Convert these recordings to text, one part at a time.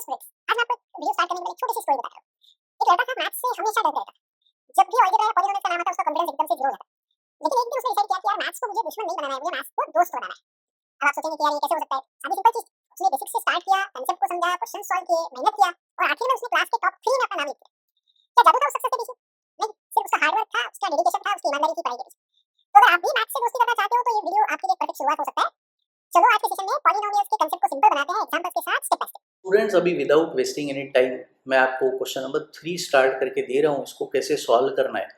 Students, आज मैं आपको वीडियो स्टार्ट करने के पहले छोटी सी स्टोरी बताता हूँ। एक लड़का था, मैथ्स से हमेशा डरता रहता था। जब भी अलजेब्रा या पॉलीनोमियल का नाम आता उसका कॉन्फिडेंस एकदम से जीरो हो जाता। लेकिन एक दिन उसने डिसाइड किया कि यार मैथ्स को मुझे दुश्मन नहीं बनाना है, मुझे मैथ्स को दोस्त बनाना है। अब आप सोचेंगे कि यार ये कैसे हो सकता है? आधी सिंपल चीज, उसने बेसिक्स से स्टार्ट किया, कांसेप्ट को समझा, क्वेश्चन सॉल्व किए, मेहनत किया और आखिर में उसने क्लास के टॉप 3 में अपना नाम लिख दिया। क्या जादू था उस सक्सेस के पीछे? नहीं, सिर्फ उसका हार्ड वर्क था, उसका डेडिकेशन था, उसकी ईमानदारी थी पढ़ाई के पीछे। तो अगर आप भी मैथ्स से दोस्ती करना चाहते हो तो ये वीडियो आपके लिए परफेक्ट शुरुआत हो सकता है। चलो आज के सेशन में पॉलीनोमियल्स के कांसेप्ट को सिंपल बनाते हैं एग्जांपल्स के साथ स्टेप बाय स्टेप। स्टूडेंट्स, अभी विदाउट वेस्टिंग एनी टाइम मैं आपको क्वेश्चन नंबर 3 स्टार्ट करके दे रहा हूँ, इसको कैसे सॉल्व करना है।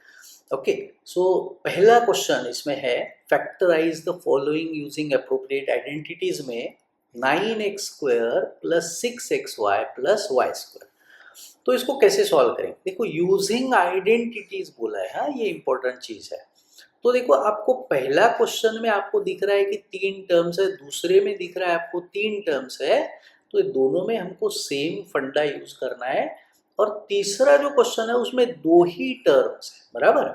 ओके, सो पहला क्वेश्चन इसमें है factorize the following using appropriate identities में 9x² plus 6xy plus y²। तो इसको कैसे सॉल्व करेंगे? देखो, यूजिंग आइडेंटिटीज बोला है, हाँ, ये इंपॉर्टेंट चीज है। तो देखो, आपको पहला क्वेश्चन में आपको दिख रहा है कि 3 टर्म्स है, दूसरे में दिख रहा है आपको 3 टर्म्स है, तो ये दोनों में हमको सेम फंडा यूज करना है। और तीसरा जो क्वेश्चन है उसमें 2 ही टर्म्स है, बराबर।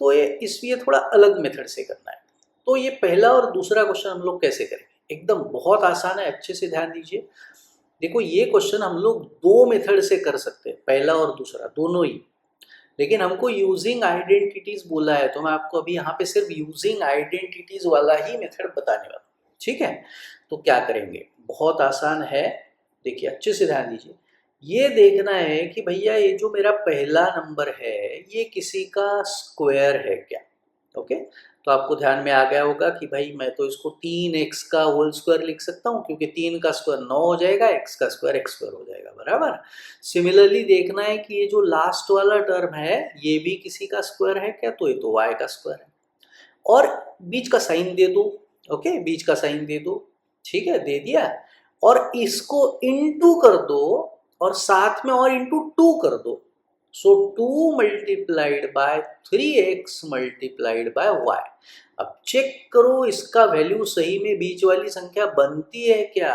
तो ये इसलिए थोड़ा अलग मेथड से करना है। तो ये पहला और दूसरा क्वेश्चन हम लोग कैसे करेंगे? एकदम बहुत आसान है, अच्छे से ध्यान दीजिए। देखो, ये क्वेश्चन हम लोग 2 मेथड से कर सकते हैं, पहला और दूसरा दोनों ही। लेकिन हमको यूजिंग आइडेंटिटीज बोला है, तो मैं आपको अभी यहाँ पे सिर्फ यूजिंग आइडेंटिटीज वाला ही मेथड बताने वाला हूँ, ठीक है। तो क्या करेंगे? बहुत आसान है, देखिए अच्छे से ध्यान दीजिए। ये देखना है कि भैया ये जो मेरा पहला नंबर है ये किसी का स्क्वायर है क्या। ओके, तो आपको ध्यान में आ गया होगा कि भाई मैं तो इसको 3x का होल स्क्वायर लिख सकता हूँ, क्योंकि 3 का स्क्वायर 9 हो जाएगा, x का स्क्वायर x² हो जाएगा, बराबर। सिमिलरली देखना है कि ये जो लास्ट वाला टर्म है ये भी किसी का स्क्वायर है क्या, तो ये तो y का स्क्वायर है। और बीच का साइन दे दो, ओके, बीच का साइन दे दो, ठीक है, दे दिया। और इसको इनटू कर दो और साथ में और इनटू 2 कर दो। सो 2 multiplied by 3x multiplied by y। अब चेक करो इसका वैल्यू सही में बीच वाली संख्या बनती है क्या।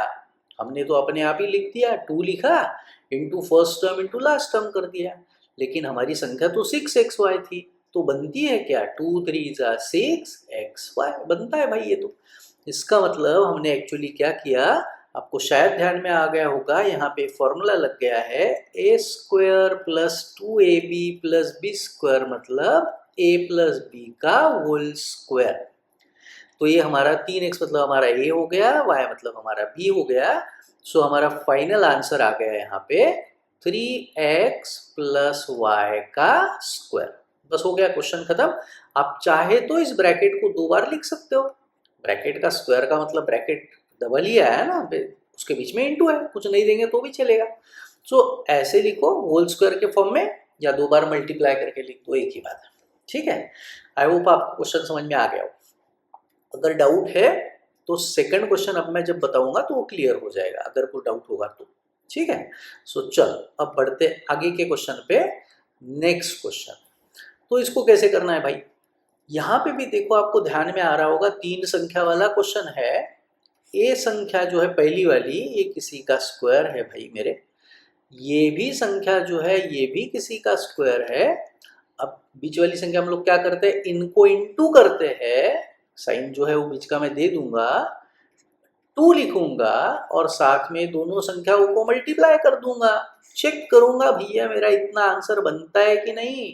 हमने तो अपने आप ही लिख दिया, 2 लिखा into first term into last term कर दिया, लेकिन हमारी संख्या तो 6xy थी, तो बनती है क्या? 2 3 जा 6xy बनता है भाई ये तो। इसका मतलब हमने एक्चुअली क्या किया, आपको शायद ध्यान में आ गया होगा, यहाँ पे फॉर्मूला लग गया है a² plus 2ab plus b² मतलब a प्लस b का होल स्क्वायर। तो ये हमारा 3x मतलब हमारा a हो गया, y मतलब हमारा b हो गया। सो हमारा फाइनल आंसर आ गया यहाँ पे 3x प्लस y का स्क्वायर। बस हो गया, क्वेश्चन खत्म। आप चाहे तो इस ब्रैकेट को 2 बार लिख सकते हो। ब्रैकेट का स्क्वायर का मतलब ब्रैकेट डबल ही आया ना, उसके बीच में इनटू है, कुछ नहीं देंगे तो भी चलेगा। सो ऐसे लिखो होल स्क्वायर के फॉर्म में, या 2 बार मल्टीप्लाई करके लिख दो, एक ही बात है, ठीक है। आई होप आपको क्वेश्चन समझ में आ गया हो। अगर डाउट है तो सेकंड क्वेश्चन अब मैं जब बताऊंगा तो वो क्लियर हो जाएगा, अगर कोई डाउट होगा तो, ठीक है। सो चल अब बढ़ते आगे के क्वेश्चन पे। नेक्स्ट क्वेश्चन, तो इसको कैसे करना है भाई? यहाँ पे भी देखो, आपको ध्यान में आ रहा होगा 3 संख्या वाला क्वेश्चन है। ए संख्या जो है पहली वाली, ये किसी का स्क्वायर है भाई मेरे। ये भी संख्या जो है ये भी किसी का स्क्वायर है। अब बीच वाली संख्या हम लोग क्या करते हैं, इनको इनटू करते हैं। साइन जो है वो बीच का मैं दे दूंगा, 2 लिखूंगा और साथ में दोनों संख्याओं को मल्टीप्लाई कर दूंगा। चेक करूंगा भैया मेरा इतना आंसर बनता है कि नहीं।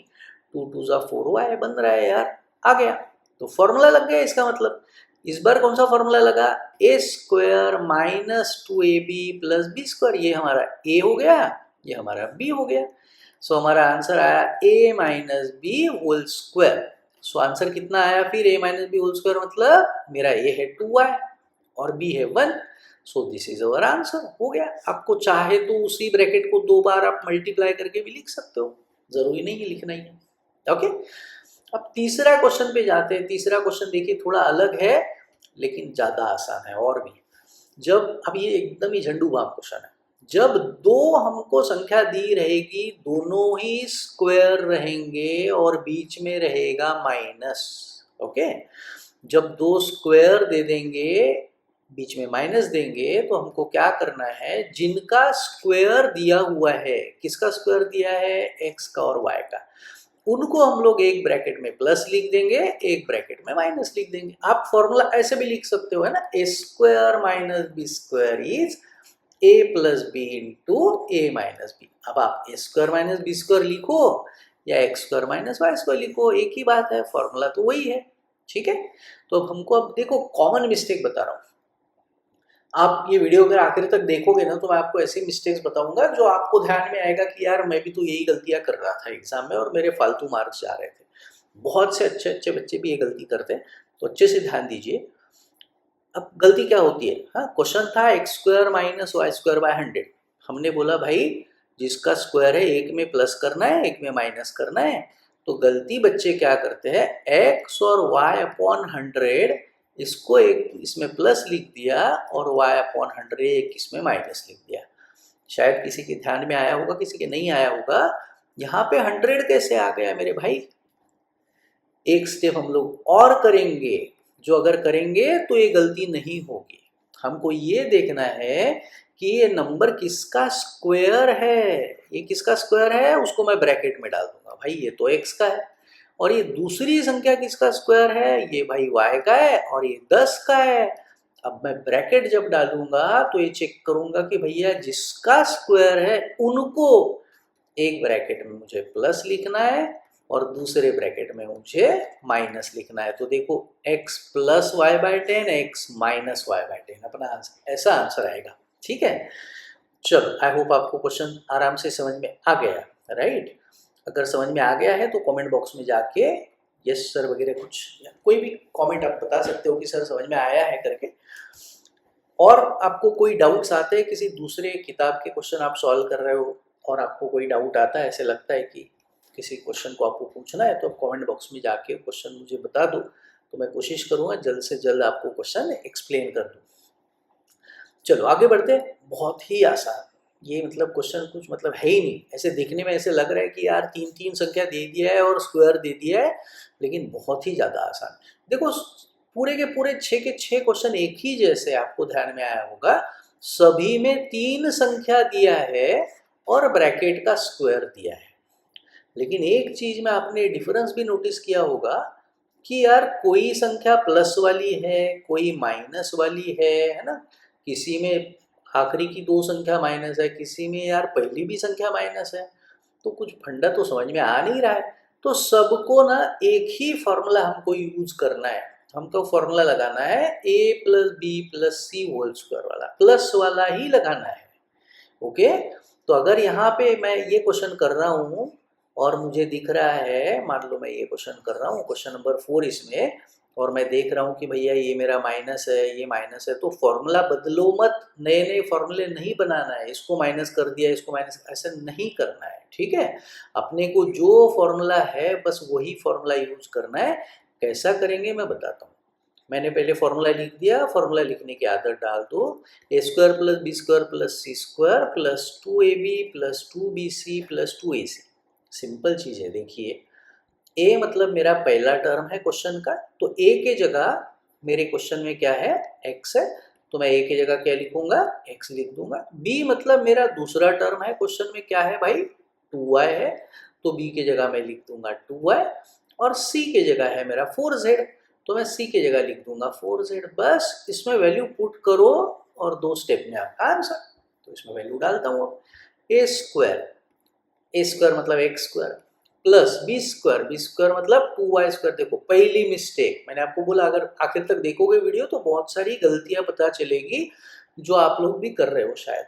2 2 जा 4y बन रहा है यार, आ गया। तो फॉर्मूला लग गया इसका मतलब। इस बार कौन सा फॉर्मूला लगा? a² minus 2ab plus b²। ये हमारा a हो गया, ये हमारा b हो गया। सो हमारा आंसर आया a minus B whole square. So answer कितना आया फिर? a minus B whole square मतलब मेरा a है 2y और b है 1। So this is our answer, हो गया। आपको चाहे तो उसी ब्रैकेट को 2 बार आप मल्टीप्लाई करके भी लिख सकते हो, जरूरी नहीं है लिखना ही है। ओके, अब तीसरा क्वेश्चन पे जाते हैं। तीसरा क्वेश्चन देखिए थोड़ा अलग है लेकिन ज्यादा आसान है और भी। जब अब ये एकदम ही झंडू बाम क्वेश्चन है। जब 2 हमको संख्या दी रहेगी, दोनों ही स्क्वायर रहेंगे और बीच में रहेगा माइनस। ओके, जब 2 स्क्वायर दे देंगे, बीच में माइनस देंगे, तो हमको क्या करना है, जिनका स्क्वायर दिया हुआ है, किसका स्क्वायर दिया है? x का और y का, उनको हम लोग एक ब्रैकेट में प्लस लिख देंगे, एक ब्रैकेट में माइनस लिख देंगे। आप फॉर्मूला ऐसे भी लिख सकते हो, है ना, a² minus b² is a plus B into A minus B. अब आप A square minus B square लिखो या X square minus Y square लिखो, एक ही बात है, फॉर्मूला तो वही है। ठीक है, तो अब हमको अब देखो कॉमन मिस्टेक बता रहा हूँ, आप ये वीडियो अगर आखिर तक देखोगे ना तो मैं आपको ऐसी मिस्टेक्स बताऊंगा जो आपको ध्यान में आएगा कि यार मैं भी तो यही गलतियां कर रहा था एग्जाम में और मेरे फालतू मार्क्स जा रहे थे। बहुत से अच्छे अच्छे बच्चे भी ये गलती करते हैं, तो अच्छे से ध्यान दीजिए। अब गलती क्या होती है, हाँ क्वेश्चन था X square minus Y square by 100। हमने बोला भाई जिसका स्क्वायर है एक में प्लस करना है एक में माइनस करना है, तो गलती बच्चे क्या करते हैं, एक्स और वाई अपॉन 100 इसको एक इसमें प्लस लिख दिया और y अपॉन 100 एक इसमें माइनस लिख दिया। शायद किसी के ध्यान में आया होगा, किसी के नहीं आया होगा, यहाँ पे 100 कैसे आ गया मेरे भाई। एक स्टेप हम लोग और करेंगे, जो अगर करेंगे तो ये गलती नहीं होगी। हमको ये देखना है कि ये नंबर किसका स्क्वायर है, ये किसका स्क्वायर है उसको मैं ब्रैकेट में डाल दूंगा, भाई ये तो x का है, और ये दूसरी संख्या किसका स्क्वायर है, ये भाई y का है और ये 10 का है। अब मैं ब्रैकेट जब डालूंगा तो ये चेक करूंगा कि भैया जिसका स्क्वायर है उनको एक ब्रैकेट में मुझे प्लस लिखना है और दूसरे ब्रैकेट में मुझे माइनस लिखना है। तो देखो x plus Y by 10 x minus Y by 10 अपना आंसर, ऐसा आंसर आएगा। ठीक है, चलो आई होप आपको क्वेश्चन आराम से समझ में आ गया, राइट। अगर समझ में आ गया है तो कमेंट बॉक्स में जाके यस सर वगैरह कुछ कोई भी कमेंट आप बता सकते हो कि सर समझ में आया है करके। और आपको कोई डाउट्स आते हैं, किसी दूसरे किताब के क्वेश्चन आप सॉल्व कर रहे हो और आपको कोई डाउट आता है, ऐसे लगता है कि किसी क्वेश्चन को आपको पूछना है, तो आप कमेंट बॉक्स में जाके क्वेश्चन मुझे बता दो, तो मैं कोशिश करूँगा जल्द से जल्द आपको क्वेश्चन एक्सप्लेन कर दूँ। चलो आगे बढ़ते हैं, बहुत ही आसान, ये मतलब क्वेश्चन कुछ मतलब है ही नहीं, ऐसे देखने में ऐसे लग रहा है कि यार तीन तीन संख्या दे दिया है और स्क्वायर दे दिया है, लेकिन बहुत ही ज़्यादा आसान। देखो पूरे के पूरे 6 के 6 क्वेश्चन एक ही जैसे, आपको ध्यान में आया होगा, सभी में 3 संख्या दिया है और ब्रैकेट का स्क्वायर दिया है। लेकिन एक चीज में आपने डिफरेंस भी नोटिस किया होगा कि यार कोई संख्या प्लस वाली है कोई माइनस वाली है ना, किसी में आखिरी की 2 संख्या माइनस है, किसी में यार पहली भी संख्या माइनस है, तो कुछ फंडा तो समझ में आ नहीं रहा है। तो सबको ना एक ही फॉर्मूला हमको यूज करना है, हमको फॉर्मूला लगाना है a plus B plus C whole square वाला, प्लस वाला ही लगाना है। ओके, तो अगर यहाँ पे मैं ये क्वेश्चन कर रहा हूँ और मुझे दिख रहा है, मान लो मैं ये क्वेश्चन कर रहा हूँ क्वेश्चन नंबर 4 इसमें, और मैं देख रहा हूँ कि भैया ये मेरा माइनस है ये माइनस है, तो फॉर्मूला बदलो मत, नए नए फॉर्मूले नहीं बनाना है, इसको माइनस कर दिया इसको माइनस, ऐसा नहीं करना है। ठीक है, अपने को जो फॉर्मूला है बस वही फॉर्मूला यूज करना है। कैसा करेंगे मैं बताता हूँ। मैंने पहले फॉर्मूला लिख दिया, फॉर्मूला लिखने की आदत डाल दो, A square plus B square plus C square plus 2ab plus 2bc plus 2ac। Simple चीज़ है, देखिए a मतलब मेरा पहला टर्म है क्वेश्चन का, तो a के जगह मेरे क्वेश्चन में क्या है, x है, तो मैं a की जगह क्या लिखूंगा, x लिख दूंगा। b मतलब मेरा दूसरा टर्म है क्वेश्चन में, क्या है भाई, 2y है, तो b की जगह मैं लिख दूंगा 2y, और c की जगह है मेरा 4z, तो मैं c की जगह लिख दूंगा 4z। बस इसमें वैल्यू पुट करो और 2 स्टेप में आपका आंसर। तो इसमें वैल्यू डालता हूँ, ए स्क्वायर मतलब X square plus B square मतलब 2y स्क्वायर। देखो पहली मिस्टेक मैंने आपको बोला, अगर आखिर तक देखोगे वीडियो तो बहुत सारी गलतियां पता चलेगी जो आप लोग भी कर रहे हो शायद।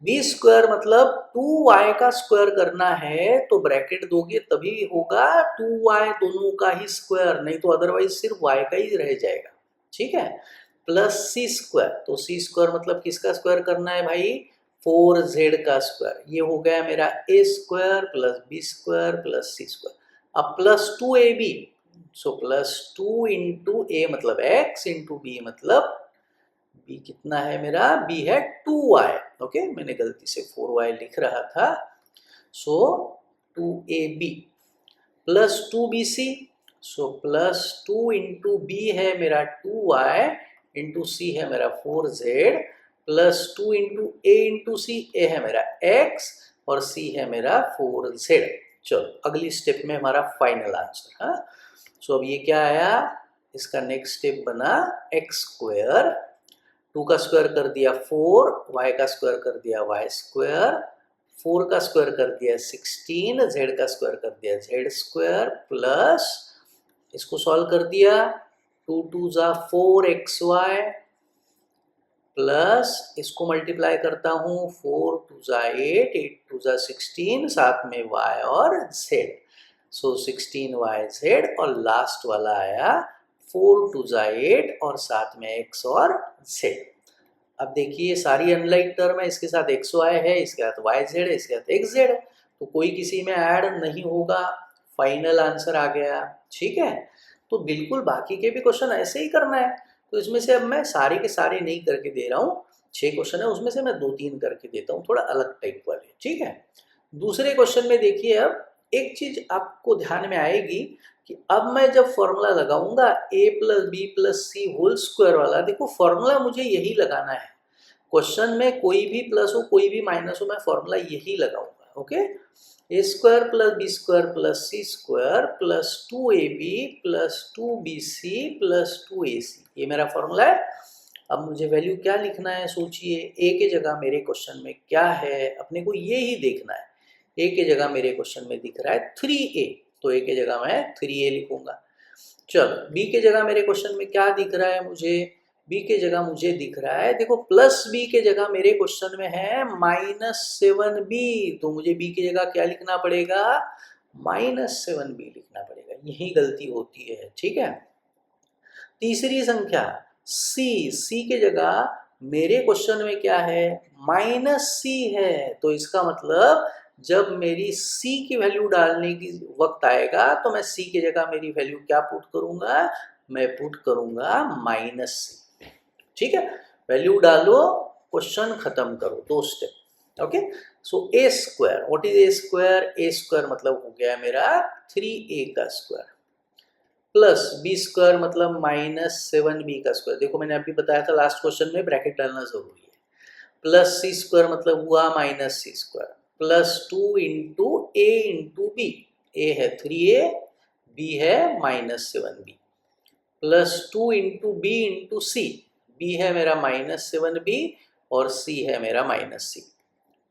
बी स्क्वायर मतलब 2y का स्क्वायर करना है, तो ब्रैकेट दोगे तभी होगा 2y दोनों का ही स्क्वायर, नहीं तो अदरवाइज सिर्फ y का ही रह जाएगा। ठीक है, प्लस सी स्क्वायर, तो सी स्क्वायर मतलब किसका स्क्वायर करना है भाई, 4z का स्क्वायर। ये हो गया मेरा a square plus B square plus C square. अब plus 2ab, so plus 2 into A मतलब x इंटू बी मतलब b कितना है मेरा, b है 2y। ओके, मैंने गलती से 4y लिख रहा था, so 2ab plus 2bc, so plus 2 into B है मेरा 2y इंटू सी है मेरा 4z plus 2 into A into C, A है मेरा x और c है मेरा 4z। चलो अगली स्टेप में हमारा फाइनल आंसर। हाँ, सो अब ये क्या आया, इसका नेक्स्ट स्टेप बना x स्क्वायर 2 का स्क्वायर कर दिया 4, y का स्क्वायर कर दिया y स्क्वायर, 4 का स्क्वायर कर दिया 16, z का स्क्वायर कर दिया z स्क्वायर, प्लस इसको सॉल्व कर दिया 2 2 जा 4xy, प्लस इसको मल्टीप्लाई करता हूँ 4 2 जा 8, 8 2 जा 16, साथ में y और z, सो 16yz, और लास्ट वाला आया 4 2 जा 8 और साथ में x और z। अब देखिए सारी अनलाइक टर्म है, इसके साथ xy है, इसके साथ yz है, इसके साथ xz है, तो कोई किसी में ऐड नहीं होगा, फाइनल आंसर आ गया। ठीक है, तो बिल्कुल बाकी के भी क्वेश्चन ऐसे ही करना है। तो इसमें से अब मैं सारे के सारे नहीं करके दे रहा हूँ, 6 क्वेश्चन है उसमें से मैं 2-3 करके देता हूँ, थोड़ा अलग टाइप वाले। ठीक है, दूसरे क्वेश्चन में देखिए, अब एक चीज आपको ध्यान में आएगी कि अब मैं जब फॉर्मूला लगाऊंगा a + b + c whole square वाला, देखो फॉर्मूला मुझे यही लगाना है। क्वेश्चन में कोई भी प्लस हो कोई भी माइनस हो, मैं फॉर्मूला यही लगाऊंगा। Okay, a² + b² + c² + 2ab + 2bc + 2ac, ये मेरा फॉर्मूला है। अब मुझे वैल्यू क्या लिखना है, सोचिए। a के जगह मेरे क्वेश्चन में क्या है, अपने को ये ही देखना है। a के जगह मेरे क्वेश्चन में दिख रहा है 3a, तो a के जगह मैं 3a लिखूंगा। चलो b के जगह मेरे क्वेश्चन में क्या दिख रहा है, मुझे b के जगह मुझे दिख रहा है, देखो प्लस b के जगह मेरे क्वेश्चन में है -7b, तो मुझे b की जगह क्या लिखना पड़ेगा, -7b लिखना पड़ेगा। यही गलती होती है। ठीक है, तीसरी संख्या c के जगह मेरे क्वेश्चन में क्या है, -c है, तो इसका मतलब जब मेरी c की वैल्यू डालने की वक्त आएगा तो मैं c की जगह मेरी वैल्यू क्या पुट करूंगा, मैं पुट करूंगा -c। ठीक है, वैल्यू डालो, क्वेश्चन खत्म करो, 2 step. Okay, so a², what is a² मतलब हो गया मेरा 3a का स्क्वायर, प्लस b² मतलब -7b का स्क्वायर। देखो मैंने अभी बताया था लास्ट क्वेश्चन में ब्रैकेट डालना जरूरी है, प्लस c² मतलब हुआ -c², plus 2 into a into b, a है 3a, b है -7b, plus 2 into b into c, b है मेरा -7b और c है मेरा -c,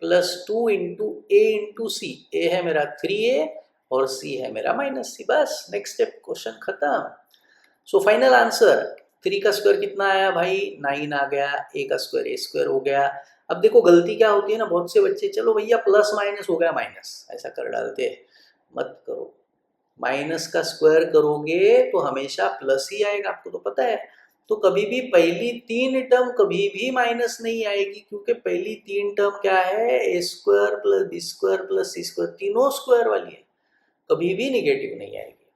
plus 2 into a into c, a है मेरा 3a और c है मेरा -c। बस नेक्स्ट स्टेप, क्वेश्चन खत्म। सो फाइनल आंसर 3 का स्क्वायर कितना आया भाई, 9 आ गया, a का स्क्वायर a² हो गया। अब देखो गलती क्या होती है ना, बहुत से बच्चे चलो भैया प्लस माइनस हो गया माइनस, ऐसा कर डालते हैं, मत करो। माइनस का स्क्वायर करोगे तो हमेशा प्लस ही आएगा, आपको तो पता है। तो कभी भी पहली 3 टर्म कभी भी माइनस नहीं आएगी, क्योंकि पहली 3 टर्म क्या है, a² + b² + c², तीनों स्क्वायर वाली है, कभी भी निगेटिव नहीं आएगी।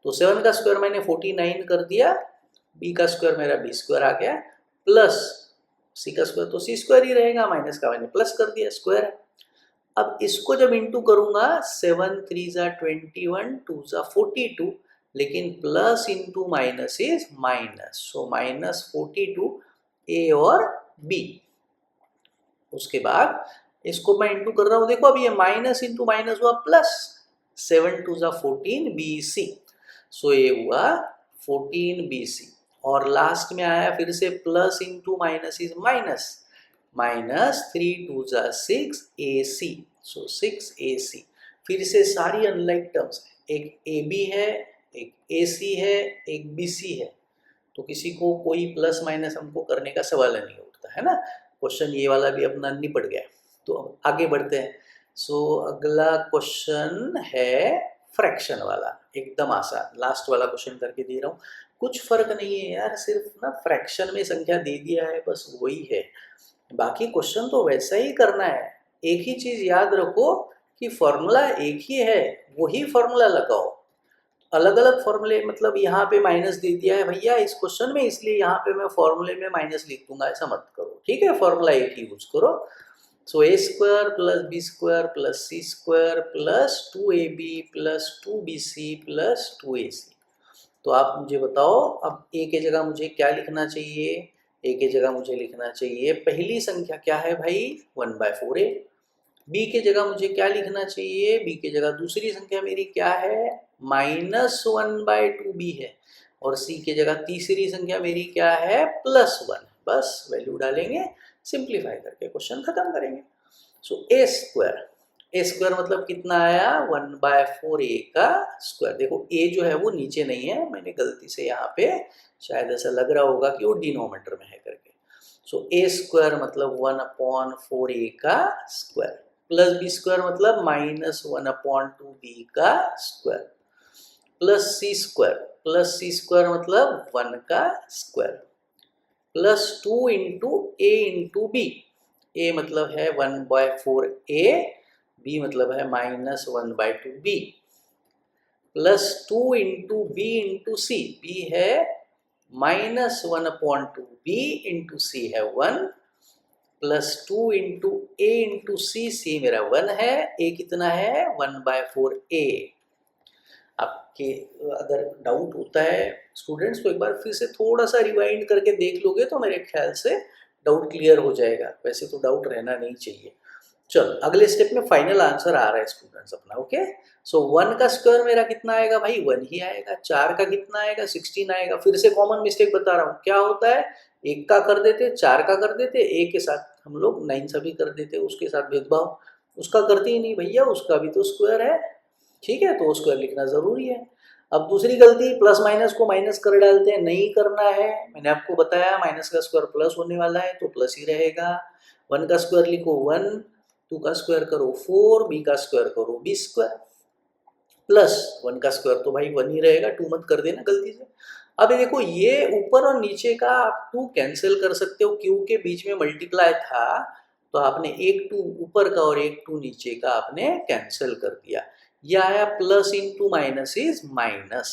तो 7 का स्क्वायर मैंने 49 कर दिया, b का स्क्वायर मेरा b² आ गया, प्लस c का स्क्वायर तो c² ही रहेगा, माइनस का मैंने प्लस कर दिया, स्क्वायर है। अब इसको जब इंटू करूंगा 7 3 जा 21, 2 जा 42, लेकिन plus into minus is minus, so -42 a और b। उसके बाद इसको मैं इंटू कर रहा हूं, देखो अब ये माइनस इंटू माइनस हुआ प्लस, 7 2 जा 14 bc, सो ये हुआ 14 bc, और लास्ट में आया फिर से plus into minus is minus, -3 2 जा 6 ac, सो 6 ac। फिर से सारी अनलाइक टर्म्स, एक ab है, एक ac है, एक bc है, तो किसी को कोई प्लस माइनस हमको करने का सवाल नहीं उठता है ना। क्वेश्चन ये वाला भी अपना निपट गया, तो आगे बढ़ते हैं। सो अगला क्वेश्चन है फ्रैक्शन वाला, एकदम आसान, लास्ट वाला क्वेश्चन करके दे रहा हूँ। कुछ फर्क नहीं है यार, सिर्फ ना फ्रैक्शन में संख्या दे दिया है, बस वही है, बाकी क्वेश्चन तो वैसा ही करना है। एक ही चीज याद रखो कि फॉर्मूला एक ही है, वही फॉर्मूला लगाओ। अलग अलग फॉर्मूले, मतलब यहाँ पे माइनस दे दिया है भैया इस क्वेश्चन में, इसलिए यहाँ पे मैं फॉर्मूले में माइनस लिख दूंगा, ऐसा मत करो। ठीक है, फॉर्मूला एक ही यूज करो। सो a² + b² + c² + 2ab + 2bc + 2ac। तो आप मुझे बताओ, अब a के जगह मुझे क्या लिखना चाहिए, a के जगह मुझे लिखना चाहिए पहली संख्या क्या है भाई, 1/4a। b के जगह मुझे क्या लिखना चाहिए, b के जगह दूसरी संख्या मेरी क्या है, -1/2b है, और c के जगह तीसरी संख्या मेरी क्या है, +1। बस वैल्यू डालेंगे, सिंप्लीफाई करके क्वेश्चन खत्म करेंगे। सो ए स्क्वायर मतलब कितना आया 1/4 ए का स्क्वायर। देखो ए जो है वो नीचे नहीं है, मैंने गलती से यहाँ पे शायद ऐसा लग रहा होगा कि वो डिनोमीटर में है करके। सो ए स्क्वायर मतलब 1/4 ए का स्क्वायर प्लस बी स्क्वायर मतलब -1/2 बी का स्क्वायर प्लस सी स्क्वायर मतलब 1 का square plus 2 into A into b. A मतलब है 1/4 ए, बी मतलब है -1/2 b plus 2 into b into c. B है -1/2 बी इंटू सी है 1 प्लस 2 इंटू ए इंटू सी। सी मेरा 1 है, ए कितना है 1/4 ए। आपके अगर डाउट होता है स्टूडेंट्स तो एक बार फिर से थोड़ा सा रिवाइंड करके देख लोगे तो मेरे ख्याल से डाउट क्लियर हो जाएगा। वैसे तो डाउट रहना नहीं चाहिए। चलो अगले स्टेप में फाइनल आंसर आ रहा है स्टूडेंट्स अपना। ओके, सो 1 का स्क्वायर मेरा कितना आएगा भाई 1 ही आएगा। 4 का कितना आएगा 16 आएगा। फिर से कॉमन मिस्टेक बता रहा हूँ, क्या होता है 1 का कर देते, 4 का कर देते, ए के साथ हम लोग 9 सभी कर देते, उसके साथ भेदभाव। उसका करते ही नहीं भैया, उसका भी तो स्क्वायर है, ठीक है, तो स्क्वायर लिखना जरूरी है। अब दूसरी गलती प्लस माइनस को माइनस कर डालते हैं, नहीं करना है। मैंने आपको बताया माइनस का स्क्वायर प्लस होने वाला है तो प्लस ही रहेगा। 1 का स्क्वायर लिखो 1, 2 का स्क्वायर करो 4, बी का स्क्वायर करो बी स्क्वायर प्लस 1 का स्क्वायर तो भाई 1 ही रहेगा, 2 मत कर देना गलती से। अब देखो ये ऊपर और नीचे का आप 2 कैंसिल कर सकते हो, क्यू के बीच में मल्टीप्लाई था तो आपने एक 2 ऊपर का और एक 2 नीचे का आपने कैंसिल कर दिया। यह आया plus into minus is minus.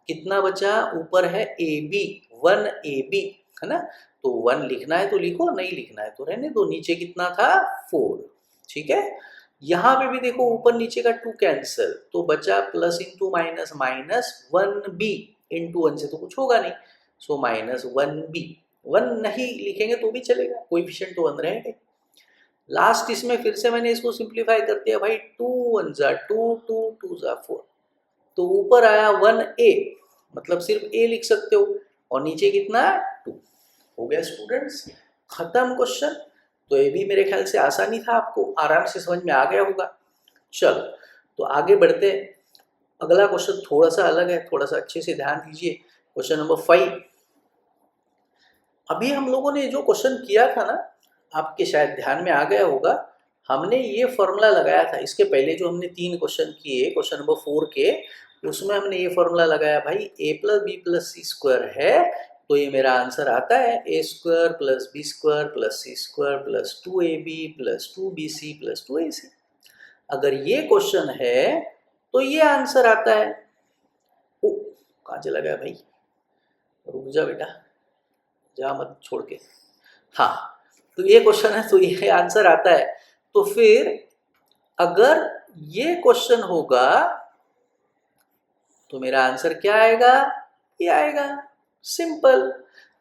कितना बचा ऊपर है ए बी, 1 ए बी है ना, तो 1 लिखना है तो लिखो, नहीं लिखना है तो रहने दो। नीचे कितना था 4, ठीक है। यहाँ पे भी देखो ऊपर नीचे का 2 कैंसिल तो बचा plus into minus minus 1 B into 1 से तो कुछ होगा नहीं, सो माइनस 1 बी। 1 नहीं लिखेंगे तो भी चलेगा, कोएफिशिएंट तो 1 रहेगा। लास्ट इसमें फिर से मैंने इसको सिंप्लीफाई कर दिया भाई, 2 1 जा 2, 2 2 जा 4, तो ऊपर आया 1 ए, मतलब सिर्फ ए लिख सकते हो, और नीचे कितना 2। हो गया स्टूडेंट्स, खत्म क्वेश्चन। तो ये भी मेरे ख्याल से आसानी था, आपको आराम से समझ में आ गया होगा। चलो तो आगे बढ़ते, अगला क्वेश्चन थोड़ा सा अलग है, थोड़ा सा अच्छे से ध्यान दीजिए। Question number 5। अभी हम लोगों ने जो क्वेश्चन किया था ना, आपके शायद ध्यान में आ गया होगा, हमने ये फॉर्मूला लगाया था। इसके पहले जो हमने 3 क्वेश्चन किए, क्वेश्चन नंबर 4 के, उसमें हमने ये फॉर्मूला लगाया भाई a plus B plus C square है तो ये मेरा आंसर आता है a square plus B square plus C square plus 2ab plus 2bc plus 2ac। अगर ये क्वेश्चन है तो ये आंसर आता है। ओ कहाँ चला गया भाई, रुक जा बेटा, जा मत छोड़ के। हाँ, तो ये क्वेश्चन है तो ये आंसर आता है। तो फिर अगर ये क्वेश्चन होगा तो मेरा आंसर क्या आएगा, ये आएगा, सिंपल।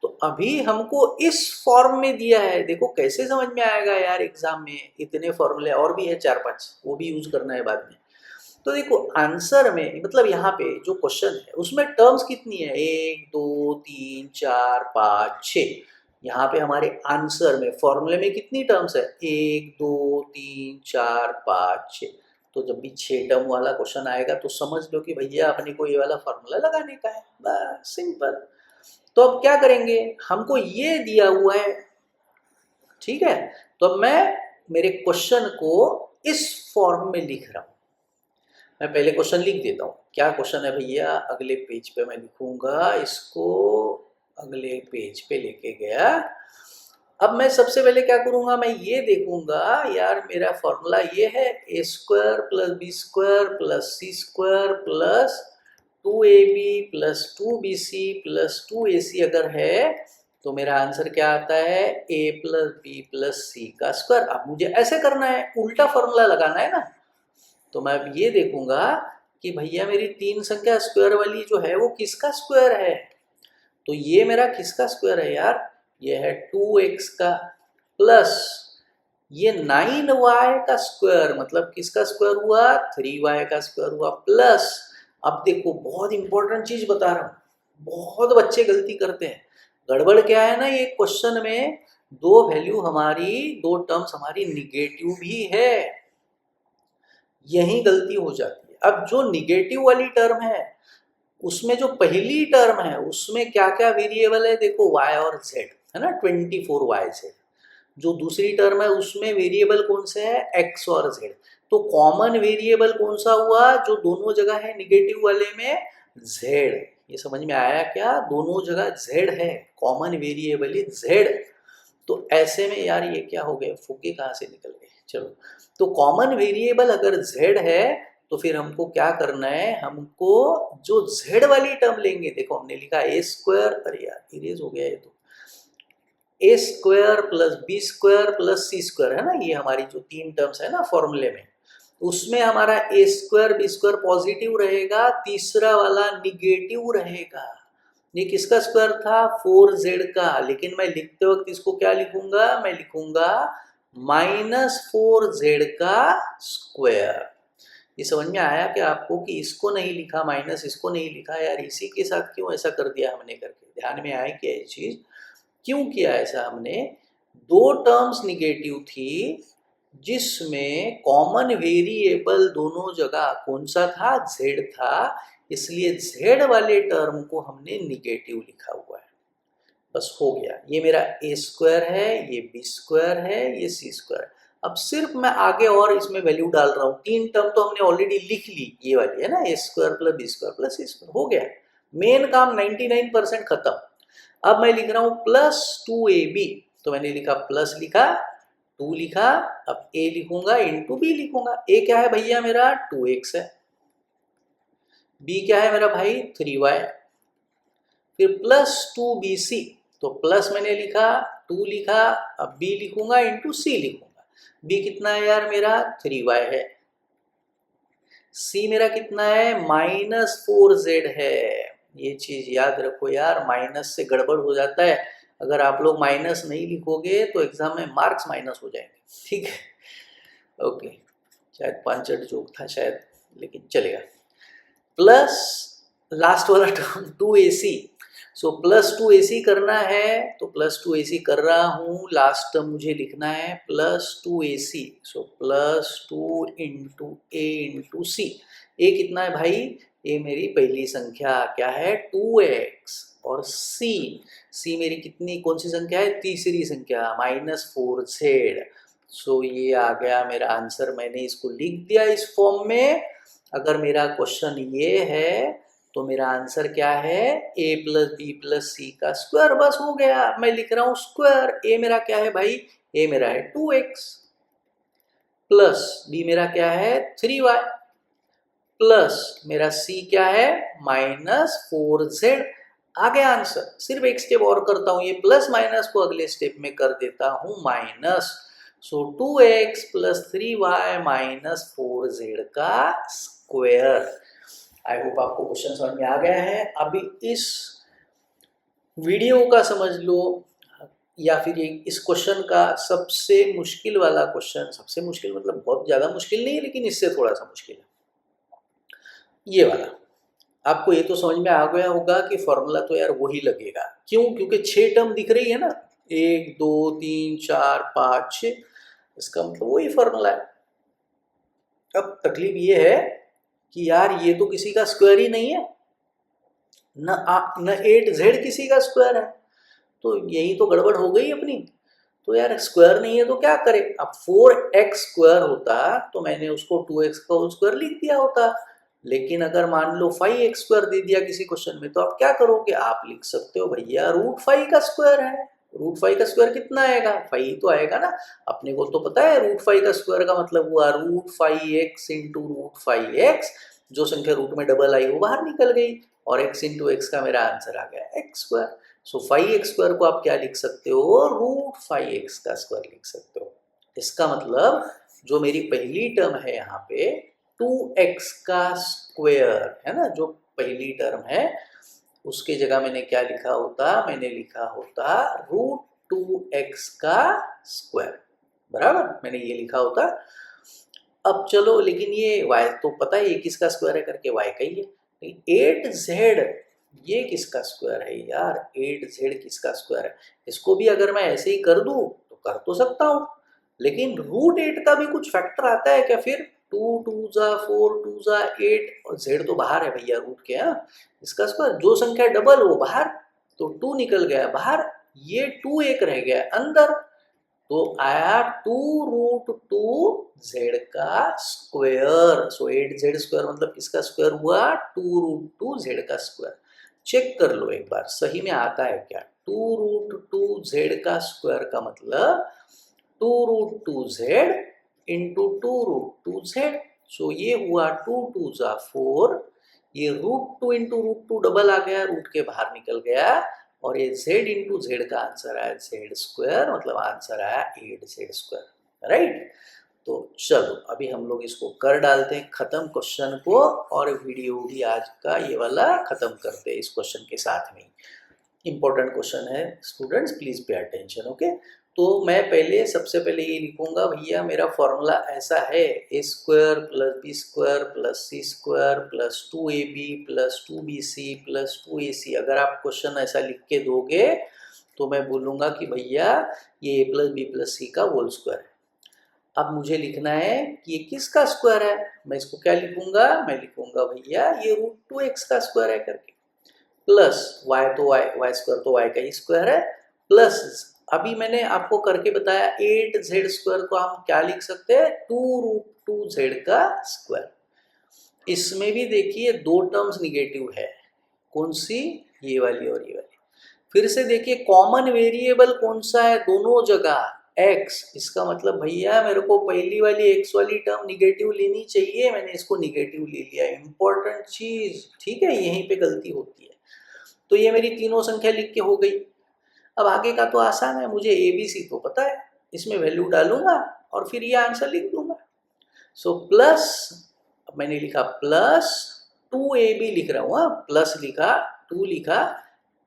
तो अभी हमको इस फॉर्म में दिया है, देखो कैसे समझ में आएगा यार एग्जाम में, इतने फॉर्मूले और भी है 4-5, वो भी यूज करना है बाद में। तो देखो आंसर में मतलब यहाँ पे जो क्वेश्चन है उसमें टर्म्स कितनी है 1 2 3 4 5 6। यहाँ पे हमारे आंसर में फॉर्मूले में कितनी टर्म्स है 1 2 3 4 5 6। तो जब भी 6 टर्म वाला क्वेश्चन आएगा तो समझ लो कि भैया अपने को ये वाला फॉर्मूला लगाने का है, बस सिंपल। तो अब क्या करेंगे, हमको ये दिया हुआ है, ठीक है, तो मैं मेरे क्वेश्चन को इस फॉर्म में लिख रहा हूं। मैं पहले क्वेश्चन लिख देता हूँ, क्या क्वेश्चन है भैया, अगले पेज पे मैं लिखूंगा इसको, अगले पेज पे लेके गया। अब मैं सबसे पहले क्या करूंगा, मैं ये देखूंगा यार मेरा फॉर्मूला ये है a square plus B square plus C square plus 2ab plus 2bc plus 2ac अगर है तो मेरा आंसर क्या आता है a प्लस बी प्लस सी का स्क्वायर। अब मुझे ऐसे करना है, उल्टा फॉर्मूला लगाना है ना, तो मैं अब ये देखूंगा कि भैया मेरी 3 संख्या स्क्वायर वाली जो है वो किसका स्क्वायर है। तो ये मेरा किसका स्क्वायर है यार, ये है 2x का प्लस ये 9y का स्क्वायर, मतलब किसका स्क्वायर हुआ 3y का स्क्वायर हुआ प्लस। अब देखो बहुत इंपॉर्टेंट चीज बता रहा हूँ, बहुत बच्चे गलती करते हैं, गड़बड़ क्या है ना, ये क्वेश्चन में दो वैल्यू हमारी, दो टर्म्स हमारी निगेटिव भी है, यही गलती हो जाती है। अब जो निगेटिव वाली टर्म है उसमें जो पहली टर्म है उसमें क्या क्या वेरिएबल है, देखो y और z है ना, 24yz। जो दूसरी टर्म है उसमें वेरिएबल कौन से है, x और z। तो कॉमन वेरिएबल कौन सा हुआ, जो दोनों जगह है निगेटिव वाले में, z। ये समझ में आया क्या, दोनों जगह z है, कॉमन वेरिएबल इज z। तो ऐसे में यार ये क्या हो गया, फुगे कहाँ से निकल गए। चलो, तो कॉमन वेरिएबल अगर z है तो फिर हमको क्या करना है, हमको जो z वाली टर्म लेंगे, देखो हमने लिखा a स्क्वायर, अरे यार इरेज हो गया ये तो, a square plus b square plus c square है ना, ये हमारी जो तीन टर्म्स है ना फॉर्मूले में, उसमें हमारा a square b square positive रहेगा, तीसरा वाला निगेटिव रहेगा। ये किसका स्क्वायर था, 4z का, लेकिन मैं लिखते वक्त इसको क्या लिखूंगा, मैं लिखूंगा -4z का स्क्वायर। ये समझ में आया कि आपको कि इसको नहीं लिखा माइनस, इसको नहीं लिखा, यार इसी के साथ क्यों ऐसा कर दिया हमने करके, ध्यान में आया क्या ये चीज, क्यों किया ऐसा हमने। दो टर्म्स निगेटिव थी जिसमें कॉमन वेरिएबल दोनों जगह कौन सा था, z था, इसलिए z वाले टर्म को हमने निगेटिव लिखा हुआ है। बस हो गया, ये मेरा a स्क्वायर है, ये b स्क्वायर है, ये c स्क्वायर। अब सिर्फ मैं आगे और इसमें वैल्यू डाल रहा हूँ, तीन टर्म तो हमने ऑलरेडी लिख ली, ये वाली है ना, a square plus b square plus c square, हो गया मेन काम 99% खत्म। अब मैं लिख रहा हूँ प्लस 2ab, तो मैंने लिखा प्लस लिखा, 2 लिखा, अब a लिखूंगा इंटू b लिखूंगा। a क्या है भैया मेरा 2x है, b क्या है मेरा भाई 3y, फिर प्लस 2bc, तो प्लस मैंने लिखा, 2 लिखा, अब b लिखूंगा इंटू c लिखूंगा। b कितना है यार मेरा 3y है, c मेरा कितना है -4z है। ये चीज याद रखो यार, माइनस से गड़बड़ हो जाता है, अगर आप लोग माइनस नहीं लिखोगे तो एग्जाम में मार्क्स माइनस हो जाएंगे, ठीक है। ओके, शायद पांचट जोक था शायद, लेकिन चलेगा। प्लस लास्ट वाला term 2ac, so plus 2ac करना है तो प्लस 2ac कर रहा हूँ, लास्ट टर्म मुझे लिखना है plus 2ac, so plus 2 into a into c। a कितना है भाई, a मेरी पहली संख्या क्या है 2x, और c मेरी कितनी कौन सी संख्या है, तीसरी संख्या -4z। सो ये आ गया मेरा आंसर, मैंने इसको लिख दिया इस फॉर्म में। अगर मेरा क्वेश्चन ये है तो मेरा आंसर क्या है, a प्लस बी प्लस सी का स्क्वायर, बस हो गया। मैं लिख रहा हूँ स्क्वायर, a मेरा क्या है भाई, a मेरा है 2x, प्लस b मेरा क्या है 3y, प्लस मेरा c क्या है -4z। आ गया आंसर। सिर्फ एक स्टेप और करता हूँ, ये प्लस माइनस को अगले स्टेप में कर देता हूँ माइनस, सो 2x plus 3y minus 4z का स्क्वायर। आई होप आपको क्वेश्चन समझ में आ गया है। अभी इस वीडियो का समझ लो, या फिर इस क्वेश्चन का सबसे मुश्किल वाला क्वेश्चन, सबसे मुश्किल मतलब बहुत ज़्यादा मुश्किल नहीं है, लेकिन इससे थोड़ा सा मुश्किल है ये वाला। आपको ये तो समझ में आ गया होगा कि फॉर्मूला तो यार वही लगेगा, क्यों, क्योंकि 6 टर्म दिख रही है ना, 1 2 3 4 5 6, इसका मतलब वही फॉर्मूला है। अब तकलीफ ये है कि यार ये तो किसी का स्क्वायर ही नहीं है, न 8z किसी का स्क्वायर है, तो यही तो गड़बड़ हो गई अपनी। तो यार स्क्वायर नहीं है तो क्या करें, अब 4x स्क्वायर होता तो मैंने उसको 2x का होल स्क्वायर लिख दिया होता, लेकिन अगर मान लो 5x स्क्वायर दे दिया किसी क्वेश्चन में, तो आप क्या करोगे, आप लिख सकते हो भैया √5 का स्क्वायर है। √5 का स्क्वायर कितना आएगा, 5 तो आएगा ना, अपने को तो पता है √5 का स्क्वायर का मतलब हुआ √5x इंटू √5x, जो संख्या रूट में डबल आई वो बाहर निकल गई, और x इंटू एक्स का मेरा आंसर आ गया x स्क्वायर। सो 5x स्क्वायर को आप क्या लिख सकते हो, √5x का स्क्वायर लिख सकते हो। इसका मतलब जो मेरी पहली टर्म है यहाँ पे 2x का स्क्वायर है ना, जो पहली टर्म है उसके जगह मैंने क्या लिखा होता, मैंने लिखा होता √2x का स्क्वायर, बराबर मैंने ये लिखा होता। अब चलो, लेकिन ये y तो पता है ये किसका स्क्वायर है करके, y का ही है। 8z ये किसका स्क्वायर है यार, 8z किसका स्क्वायर है। इसको भी अगर मैं ऐसे ही कर दूं तो कर तो सकता हूँ, लेकिन रूट 8 का भी कुछ फैक्टर आता है क्या फिर। 2 2 जा 4 2 जा 8 और z तो बाहर है भैया रूट के। इसका स्क्वायर जो संख्या डबल वो बाहर, तो 2 निकल गया बाहर, ये 2 एक रह गया अंदर, तो आया 2 रूट 2 z का स्क्वायर। सो 8z स्क्वायर मतलब किसका स्क्वायर हुआ, 2 रूट 2 z का स्क्वायर। चेक कर लो एक बार सही में आता है क्या। 2 रूट 2 z का स्क्वायर का मतलब 2 root 2 z into 2 root 2 z। So ये हुआ 2 2 जा 4, ये रूट 2 इंटू रूट 2 डबल आ गया, रूट के बाहर निकल गया, और ये z इंटू जेड का आंसर आया z स्क्वायर, मतलब आंसर आया 8z स्क्वायर, राइट। तो चलो अभी हम लोग इसको कर डालते हैं खत्म क्वेश्चन को, और वीडियो भी आज का ये वाला खत्म करते हैं इस क्वेश्चन के साथ में। इंपॉर्टेंट क्वेश्चन है students, please pay attention, okay. तो मैं पहले सबसे पहले ये लिखूंगा भैया, मेरा फॉर्मूला ऐसा है, a square plus B square plus C square plus 2ab plus 2bc plus 2ac। अगर आप क्वेश्चन ऐसा लिख के दोगे तो मैं बोलूँगा कि भैया ये a प्लस बी प्लस सी का होल स्क्वायर है। अब मुझे लिखना है कि ये किसका स्क्वायर है, मैं इसको क्या लिखूंगा, मैं लिखूंगा भैया ये रूट 2x का स्क्वायर है करके, प्लस y तो y स्क्वायर तो y का ही स्क्वायर है, प्लस अभी मैंने आपको करके बताया 8z स्क्वायर को हम क्या लिख सकते हैं, 2 रूट 2z का स्क्वायर। इसमें भी देखिए दो टर्म्स निगेटिव है, कौन सी, ये वाली और ये वाली। फिर से देखिए कॉमन वेरिएबल कौन सा है दोनों जगह, x। इसका मतलब भैया मेरे को पहली वाली x वाली टर्म निगेटिव लेनी चाहिए, मैंने इसको निगेटिव ले लिया, इंपॉर्टेंट चीज, ठीक है, यहीं पे गलती होती है। तो ये मेरी तीनों संख्या लिख के हो गई। अब आगे का तो आसान है, मुझे ए बी सी तो पता है, इसमें वैल्यू डालूंगा और फिर ये आंसर लिख दूंगा। सो प्लस, अब मैंने लिखा प्लस 2ab लिख रहा हूँ, प्लस लिखा 2 लिखा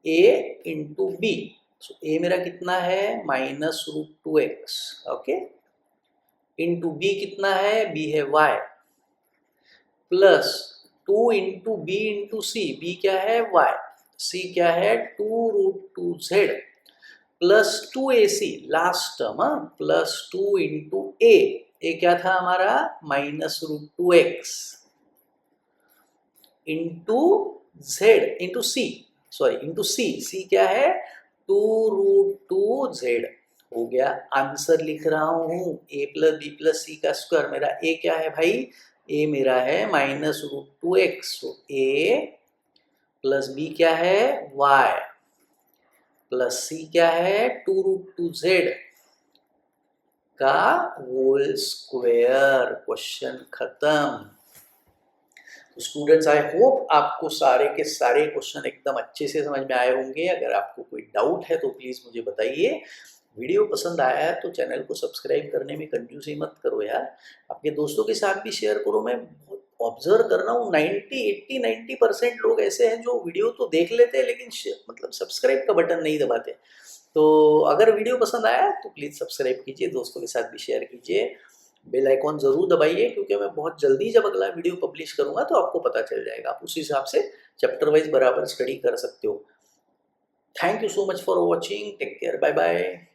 a into b. So a मेरा कितना है minus root 2x, okay, into b कितना है, b है y, plus 2 into b into c, b क्या है y, c क्या है 2 root 2z, plus 2ac last term, plus 2 into a क्या था हमारा minus root 2x, into z into c, sorry into c क्या है 2 रूट 2z। हो गया, आंसर लिख रहा हूँ a प्लस बी प्लस सी का स्क्वायर। मेरा a क्या है भाई, a मेरा है माइनस रूट 2x, तो a प्लस बी क्या है y, प्लस सी क्या है 2 रूट 2z का होल स्क्वायर। क्वेश्चन खत्म। तो स्टूडेंट्स आई होप आपको सारे के सारे क्वेश्चन एकदम अच्छे से समझ में आए होंगे। अगर आपको कोई डाउट है तो प्लीज़ मुझे बताइए। वीडियो पसंद आया है तो चैनल को सब्सक्राइब करने में कंजूसी मत करो यार, आपके दोस्तों के साथ भी शेयर करो। मैं बहुत ऑब्जर्व कर रहा हूँ 90 लोग ऐसे हैं जो वीडियो तो देख लेते हैं लेकिन मतलब सब्सक्राइब का बटन नहीं दबाते। तो अगर वीडियो पसंद आया तो प्लीज़ सब्सक्राइब कीजिए, दोस्तों के साथ भी शेयर कीजिए, बेल आइकॉन ज़रूर दबाइए, क्योंकि मैं बहुत जल्दी जब अगला वीडियो पब्लिश करूँगा तो आपको पता चल जाएगा, आप उस हिसाब से चैप्टर वाइज बराबर स्टडी कर सकते हो। Thank you so much for watching, take care, bye bye.